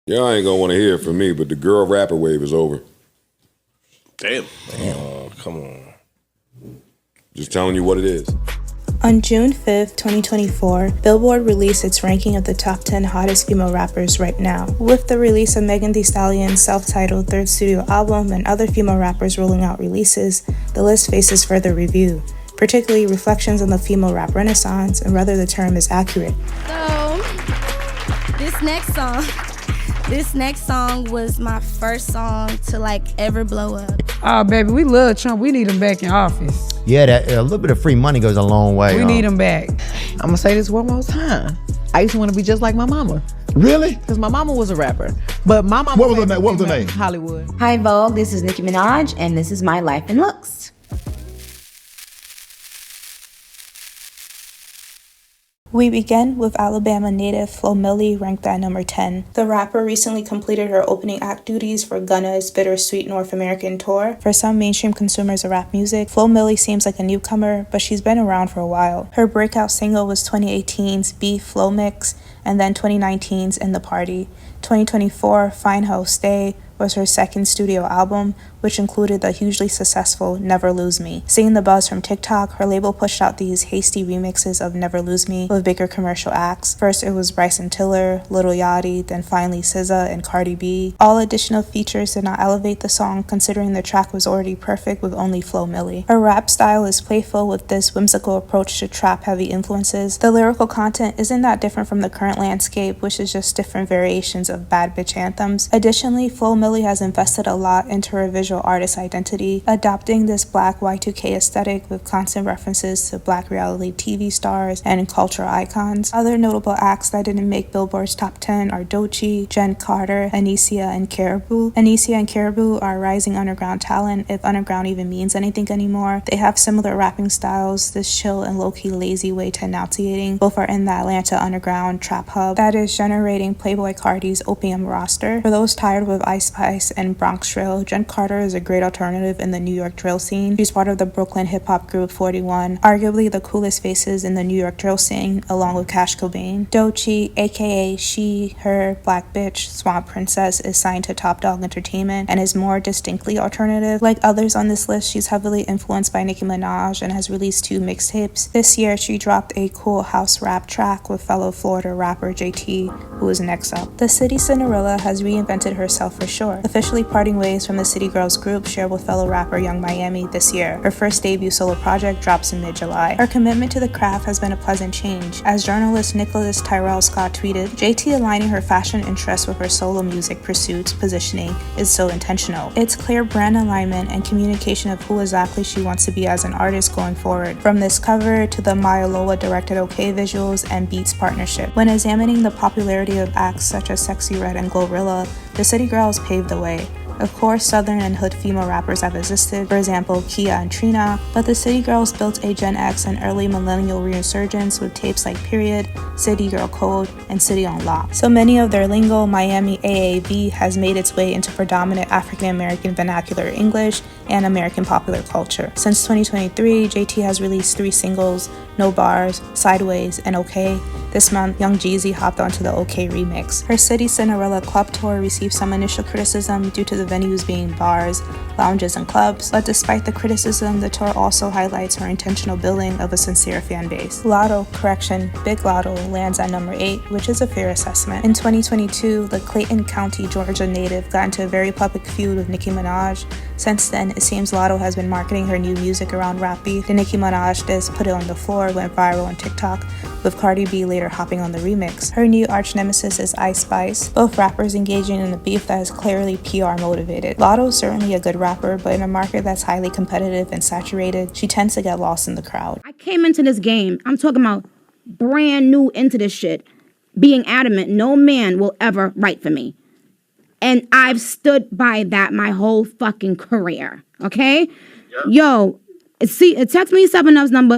Y'all ain't gonna want to hear it from me, but the girl rapper wave is over. Damn. Come on. Just telling you what it is. On June 5th, 2024, Billboard released its ranking of the top 10 hottest female rappers right now. With the release of Megan Thee Stallion's self-titled third studio album and other female rappers rolling out releases, the list faces further review, particularly reflections on the female rap renaissance and whether the term is accurate. So, this next song was my first song to ever blow up. Oh, baby, we love Trump. We need him back in office. Yeah, that a little bit of free money goes a long way. We need him back. I'm gonna say this one more time. I used to want to be just like my mama. Really? Because my mama was a rapper. But my mama What was her name? Hollywood. Hi Vogue, this is Nicki Minaj, and this is my life and looks. We begin with Alabama native Flo Milli, ranked at number 10. The rapper recently completed her opening act duties for Gunna's Bittersweet North American tour. For some mainstream consumers of rap music, Flo Milli seems like a newcomer, but she's been around for a while. Her breakout single was 2018's Beef Flow Mix, and then 2019's In the Party. 2024, Fine How Stay was her second studio album, which included the hugely successful Never Lose Me. Seeing the buzz from TikTok, her label pushed out these hasty remixes of Never Lose Me with bigger commercial acts. First it was Bryson Tiller, Lil Yachty, then finally SZA and Cardi B. All additional features did not elevate the song, considering the track was already perfect with only Flo Milli. Her rap style is playful with this whimsical approach to trap-heavy influences. The lyrical content isn't that different from the current landscape, which is just different variations of bad bitch anthems. Additionally, Flo Milli has invested a lot into her visual artist identity, adopting this black Y2K aesthetic with constant references to black reality TV stars and cultural icons. Other notable acts that didn't make Billboard's top 10 are Doechii, Jen Carter, Anicia, and Caribou. Anicia and Caribou are rising underground talent, if underground even means anything anymore. They have similar rapping styles, this chill and low-key lazy way to enunciating. Both are in the Atlanta underground trap hub that is generating Playboi Carti's Opium roster. For those tired with Ice Spice and Bronx Drill, Jen Carter is a great alternative in the New York drill scene. She's part of the Brooklyn hip-hop group 41, arguably the coolest faces in the New York drill scene, along with Cash Cobain. Doechii, aka She, Her, Black Bitch, Swamp Princess, is signed to Top Dog Entertainment and is more distinctly alternative. Like others on this list, she's heavily influenced by Nicki Minaj and has released 2 mixtapes. This year, she dropped a cool house rap track with fellow Florida rapper JT, who is next up. The City Cinderella has reinvented herself for sure, officially parting ways from the City Girls group shared with fellow rapper Young Miami this year. Her first debut solo project drops in mid-July. Her commitment to the craft has been a pleasant change. As journalist Nicholas Tyrell Scott tweeted, JT aligning her fashion interests with her solo music pursuits positioning is so intentional. It's clear brand alignment and communication of who exactly she wants to be as an artist going forward, from this cover to the Maya Loa directed OK visuals and Beats partnership. When examining the popularity of acts such as Sexy Red and Glorilla, the City Girls paved the way. Of course, Southern and Hood female rappers have existed, for example, Kia and Trina, but the City Girls built a Gen X and early millennial resurgence with tapes like Period, City Girl Code, and City on Lock. So many of their lingo, Miami AAV, has made its way into predominant African American vernacular English and American popular culture. Since 2023, JT has released 3 singles, No Bars, Sideways, and OK. This month, Young Jeezy hopped onto the OK remix. Her City Cinderella club tour received some initial criticism due to the venues being bars, lounges, and clubs, but despite the criticism, the tour also highlights her intentional building of a sincere fan base. Big Lotto lands at number 8, which is a fair assessment. In 2022, the Clayton County, Georgia native got into a very public feud with Nicki Minaj. Since then, it seems Lotto has been marketing her new music around rap beef. The Nicki Minaj diss Put It On The Floor went viral on TikTok, with Cardi B later hopping on the remix. Her new arch nemesis is Ice Spice, both rappers engaging in a beef that is clearly PR motivated. Lotto's certainly a good rapper, but in a market that's highly competitive and saturated, she tends to get lost in the crowd. I came into this game, I'm talking about brand new into this shit, being adamant no man will ever write for me. And I've stood by that my whole fucking career, okay? Yep. Yo, text me 7up's number.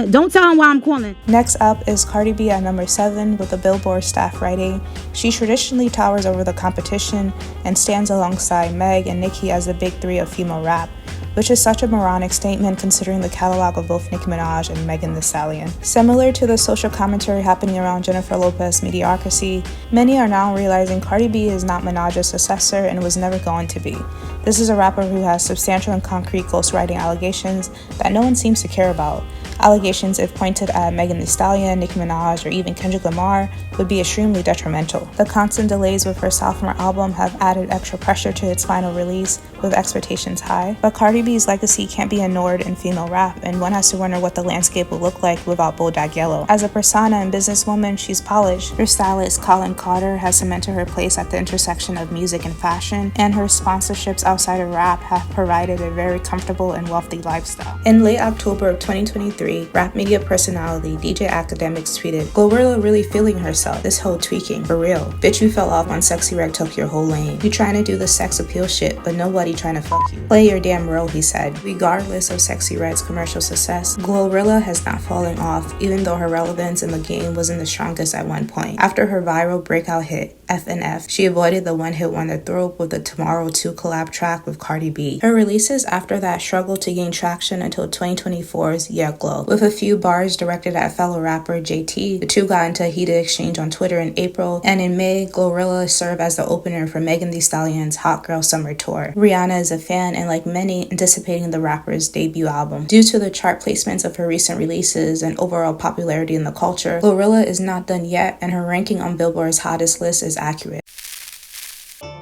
Don't tell him why I'm calling. Next up is Cardi B at number 7 with the Billboard staff writing. She traditionally towers over the competition and stands alongside Meg and Nicki as the big 3 of female rap. which is such a moronic statement considering the catalog of both Nicki Minaj and Megan Thee Stallion. Similar to the social commentary happening around Jennifer Lopez's mediocrity, many are now realizing Cardi B is not Minaj's successor and was never going to be. This is a rapper who has substantial and concrete ghostwriting allegations that no one seems to care about. Allegations, if pointed at Megan Thee Stallion, Nicki Minaj, or even Kendrick Lamar, would be extremely detrimental. The constant delays with her sophomore album have added extra pressure to its final release, with expectations high. But Cardi B's legacy can't be ignored in female rap, and one has to wonder what the landscape would look like without Bodak Yellow. As a persona and businesswoman, she's polished. Her stylist, Colin Carter, has cemented her place at the intersection of music and fashion, and her sponsorships outside of rap have provided a very comfortable and wealthy lifestyle. In late October of 2023, rap media personality DJ Academics tweeted, "Glorilla really feeling herself, this whole tweaking, for real. Bitch, you fell off when Sexy Red took your whole lane. You trying to do the sex appeal shit, but nobody trying to fuck you. Play your damn role," he said. Regardless of Sexy Red's commercial success, Glorilla has not fallen off, even though her relevance in the game wasn't the strongest at one point. After her viral breakout hit, FNF, she avoided the one-hit wonder trope with the Tomorrow 2 collab track with Cardi B. Her releases after that struggled to gain traction until 2024's Yeah Glow. With a few bars directed at fellow rapper JT, the two got into a heated exchange on Twitter in April, and in May, Glorilla served as the opener for Megan Thee Stallion's Hot Girl Summer Tour. Rihanna is a fan and, like many, anticipating the rapper's debut album. Due to the chart placements of her recent releases and overall popularity in the culture, Glorilla is not done yet, and her ranking on Billboard's hottest list is accurate.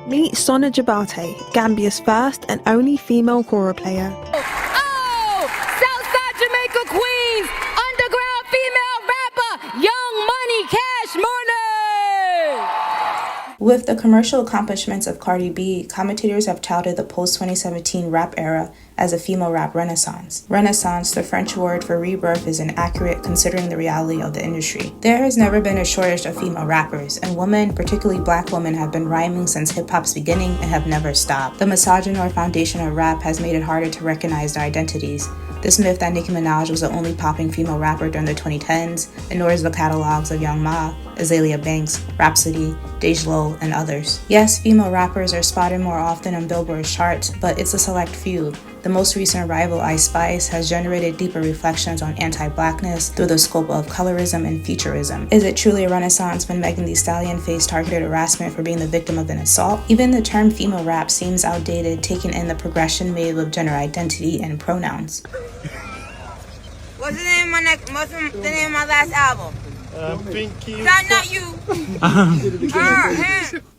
Meet Sona Jabate, Gambia's first and only female kora player. Oh, Southside Jamaica Queens, underground female rapper, Young Money, Cash Money. With the commercial accomplishments of Cardi B, commentators have touted the post-2017 rap era as a female rap renaissance. Renaissance, the French word for rebirth, is inaccurate considering the reality of the industry. There has never been a shortage of female rappers, and women, particularly black women, have been rhyming since hip-hop's beginning and have never stopped. The misogynoir foundation of rap has made it harder to recognize their identities. This myth that Nicki Minaj was the only popping female rapper during the 2010s ignores the catalogs of Young Ma, Azalea Banks, Rhapsody, Dej Low, and others. Yes, female rappers are spotted more often on Billboard's charts, but it's a select few. The most recent arrival, Ice Spice, has generated deeper reflections on anti-blackness through the scope of colorism and futurism. Is it truly a renaissance when Megan Thee Stallion faced targeted harassment for being the victim of an assault? Even the term female rap seems outdated, taking in the progression made with gender identity and pronouns. What's the name of my last album? Pinky. Not you.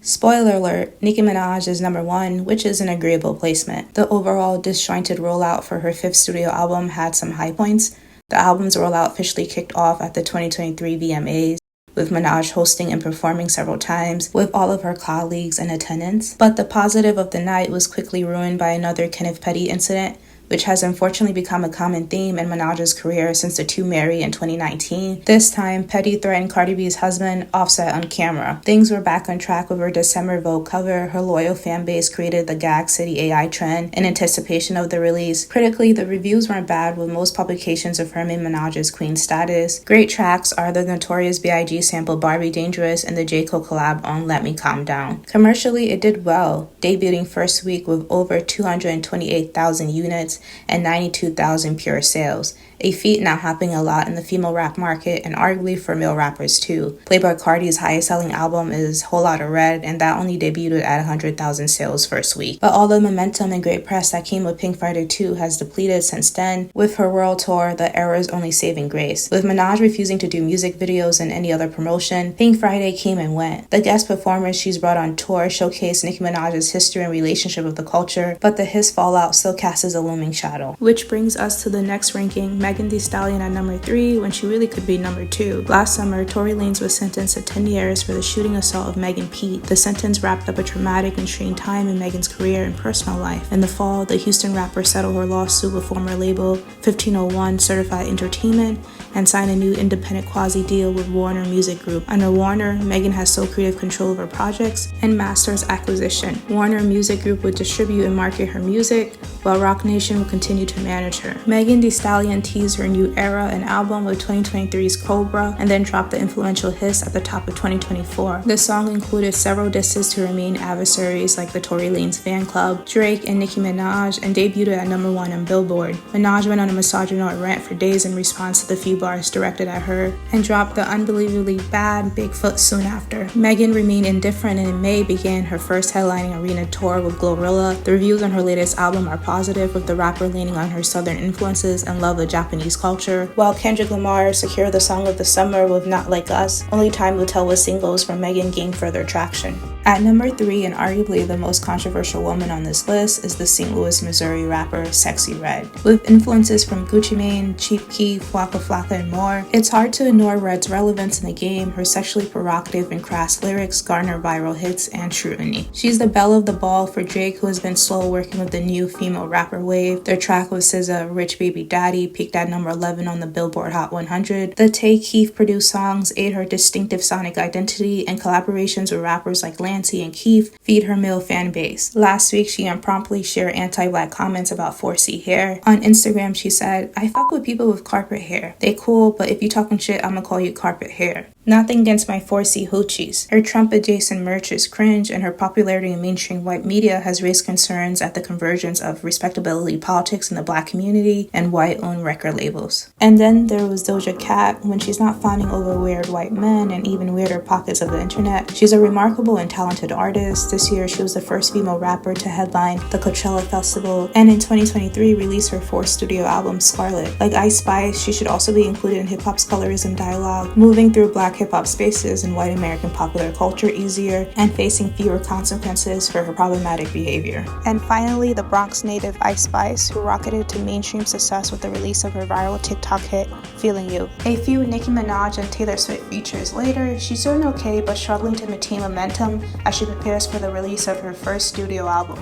Spoiler alert, Nicki Minaj is number 1, which is an agreeable placement. The overall disjointed rollout for her 5th studio album had some high points. The album's rollout officially kicked off at the 2023 VMAs, with Minaj hosting and performing several times with all of her colleagues in attendance. But the positive of the night was quickly ruined by another Kenneth Petty incident, which has unfortunately become a common theme in Minaj's career since the two married in 2019. This time, Petty threatened Cardi B's husband, Offset, on camera. Things were back on track with her December Vogue cover. Her loyal fan base created the Gag City AI trend in anticipation of the release. Critically, the reviews weren't bad, with most publications affirming Minaj's queen status. Great tracks are the Notorious B.I.G. sample Barbie Dangerous and the J. Cole collab on Let Me Calm Down. Commercially, it did well, debuting first week with over 228,000 units and 92,000 pure sales, a feat now happening a lot in the female rap market and arguably for male rappers too. Playboi Carti's highest selling album is Whole Lotta Red, and that only debuted at 100,000 sales first week. But all the momentum and great press that came with Pink Friday 2 has depleted since then. With her world tour, the era is only saving grace. With Minaj refusing to do music videos and any other promotion, Pink Friday came and went. The guest performers she's brought on tour showcase Nicki Minaj's history and relationship with the culture, but the his fallout still casts a looming shadow. Which brings us to the next ranking, Megan Thee Stallion at number 3 when she really could be number 2. Last summer, Tory Lanez was sentenced to 10 years for the shooting assault of Megan Pete. The sentence wrapped up a traumatic and strange time in Megan's career and personal life. In the fall, the Houston rapper settled her lawsuit with former label 1501 Certified Entertainment and signed a new independent quasi-deal with Warner Music Group. Under Warner, Megan has sole creative control of her projects and masters acquisition. Warner Music Group would distribute and market her music, while Roc Nation Citation will continue to manage her. Megan Thee Stallion teased her new era and album with 2023's Cobra, and then dropped the influential Hiss at the top of 2024. The song included several disses to remain adversaries like the Tory Lanez fan club, Drake, and Nicki Minaj, and debuted at #1 on Billboard. Minaj went on a misogynoid rant for days in response to the few bars directed at her, and dropped the unbelievably bad Bigfoot soon after. Megan remained indifferent and in May began her first headlining arena tour with Glorilla. The reviews on her latest album are positive, with the rapper leaning on her southern influences and love of Japanese culture, while Kendrick Lamar secured the Song of the Summer with Not Like Us. Only time will tell what singles from Megan gained further traction. At #3, and arguably the most controversial woman on this list, is the St. Louis, Missouri rapper Sexy Red. With influences from Gucci Mane, Chief Keef, Waka Flocka, and more, it's hard to ignore Red's relevance in the game. Her sexually provocative and crass lyrics garner viral hits and scrutiny. She's the belle of the ball for Drake, who has been slow working with the new female rapper wave. Their track with SZA, Rich Baby Daddy, peaked at #11 on the Billboard Hot 100. The Tay Keef produced songs aid her distinctive sonic identity, and collaborations with rappers like Lancey and Keef feed her male fan base. Last week, she impromptu shared anti-black comments about 4C hair. On Instagram, she said, "I fuck with people with carpet hair. They cool, but if you talking shit, I'ma call you carpet hair. Nothing against my 4C hoochies." Her Trump-adjacent merch is cringe, and her popularity in mainstream white media has raised concerns at the convergence of respectability politics in the black community and white-owned record labels. And then there was Doja Cat. When she's not fawning over weird white men and even weirder pockets of the internet, she's a remarkable and talented artist. This year, she was the first female rapper to headline the Coachella Festival, and in 2023 released her fourth studio album, Scarlet. Like Ice Spice, she should also be included in hip-hop's colorism dialogue, moving through black hip-hop spaces in white American popular culture easier and facing fewer consequences for her problematic behavior. And finally, the Bronx native Ice Spice, who rocketed to mainstream success with the release of her viral TikTok hit, Feeling You. A few Nicki Minaj and Taylor Swift features later, she's doing okay but struggling to maintain momentum as she prepares for the release of her first studio album.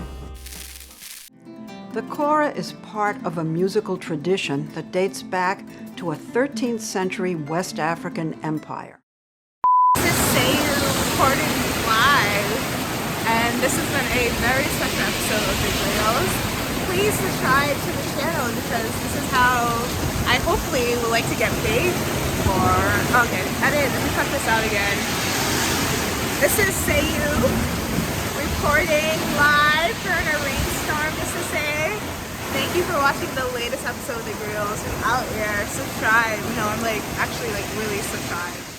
The kora is part of a musical tradition that dates back to a 13th century West African empire. This is sayou recorded live, and this has been a very special episode of The Griot. Please subscribe to the channel because this is how I hopefully would like to get paid for. Okay, let me cut this out again. This is sayou recording live during a rainstorm, just to say thank you for watching the latest episode of The Griot. I'm out here. Subscribe. I'm actually really subscribed.